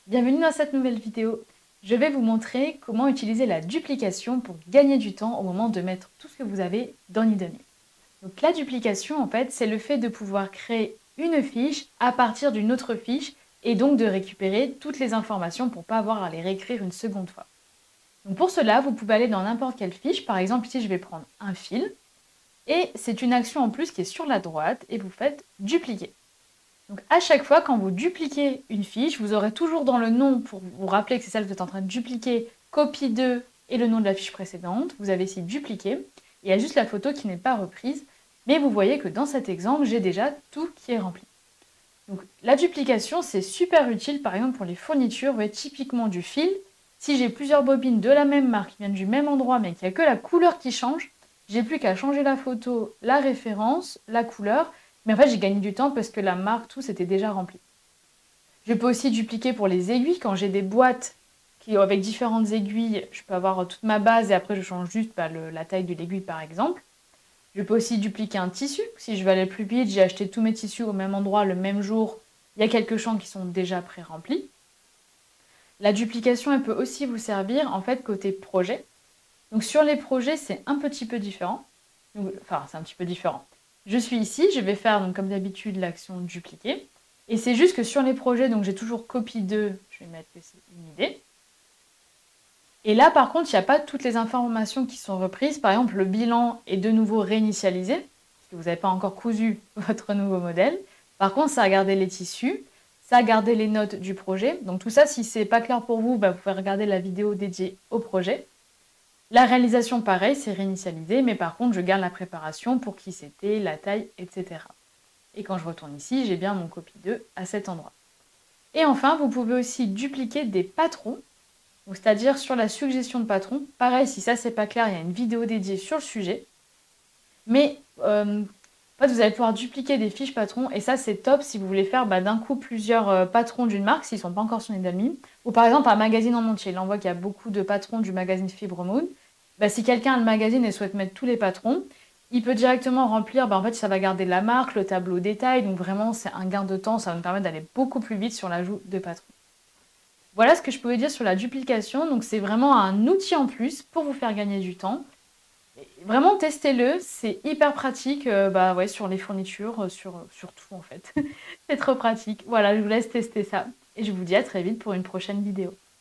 Bienvenue dans cette nouvelle vidéo. Je vais vous montrer comment utiliser la duplication pour gagner du temps au moment de mettre tout ce que vous avez dans Nidonie. Donc la duplication, en fait, c'est le fait de pouvoir créer une fiche à partir d'une autre fiche et donc de récupérer toutes les informations pour ne pas avoir à les réécrire une seconde fois. Donc pour cela, vous pouvez aller dans n'importe quelle fiche. Par exemple, ici, je vais prendre un fil et c'est une action en plus qui est sur la droite et vous faites dupliquer. Donc à chaque fois, quand vous dupliquez une fiche, vous aurez toujours dans le nom, pour vous rappeler que c'est ça que vous êtes en train de dupliquer, copie 2 et le nom de la fiche précédente. Vous avez ici dupliqué. Il y a juste la photo qui n'est pas reprise. Mais vous voyez que dans cet exemple, j'ai déjà tout qui est rempli. Donc la duplication, c'est super utile par exemple pour les fournitures. Vous voyez typiquement du fil. Si j'ai plusieurs bobines de la même marque qui viennent du même endroit mais qu'il n'y a que la couleur qui change, j'ai plus qu'à changer la photo, la référence, la couleur. Mais en fait, j'ai gagné du temps parce que la marque, tout, c'était déjà rempli. Je peux aussi dupliquer pour les aiguilles. Quand j'ai des boîtes avec différentes aiguilles, je peux avoir toute ma base et après, je change juste la taille de l'aiguille, par exemple. Je peux aussi dupliquer un tissu. Si je veux aller plus vite, j'ai acheté tous mes tissus au même endroit, le même jour. Il y a quelques champs qui sont déjà pré-remplis. La duplication, elle peut aussi vous servir, en fait, côté projet. Donc, sur les projets, c'est un petit peu différent. Enfin, c'est un petit peu différent. Je suis ici, je vais faire, donc, comme d'habitude, l'action dupliquer. Et c'est juste que sur les projets, donc j'ai toujours copie 2, je vais mettre que c'est une idée. Et là, par contre, il n'y a pas toutes les informations qui sont reprises. Par exemple, le bilan est de nouveau réinitialisé, parce que vous n'avez pas encore cousu votre nouveau modèle. Par contre, ça a gardé les tissus, ça a gardé les notes du projet. Donc tout ça, si ce n'est pas clair pour vous, vous pouvez regarder la vidéo dédiée au projet. La réalisation, pareil, c'est réinitialisé, mais par contre, je garde la préparation pour qui c'était, la taille, etc. Et quand je retourne ici, j'ai bien mon copie 2 à cet endroit. Et enfin, vous pouvez aussi dupliquer des patrons, c'est-à-dire sur la suggestion de patron. Pareil, si ça c'est pas clair, il y a une vidéo dédiée sur le sujet. Mais en fait, vous allez pouvoir dupliquer des fiches patrons, et ça c'est top si vous voulez faire d'un coup plusieurs patrons d'une marque, s'ils ne sont pas encore sur Nidonie. Ou par exemple un magazine en entier. Là on voit qu'il y a beaucoup de patrons du magazine Fibre Moon. Si quelqu'un a le magazine et souhaite mettre tous les patrons, il peut directement remplir, en fait ça va garder la marque, le tableau détail, donc vraiment c'est un gain de temps, ça va nous permettre d'aller beaucoup plus vite sur l'ajout de patrons. Voilà ce que je pouvais dire sur la duplication, donc c'est vraiment un outil en plus pour vous faire gagner du temps. Et vraiment testez-le, c'est hyper pratique sur les fournitures, sur tout en fait. C'est trop pratique. Voilà, je vous laisse tester ça et je vous dis à très vite pour une prochaine vidéo.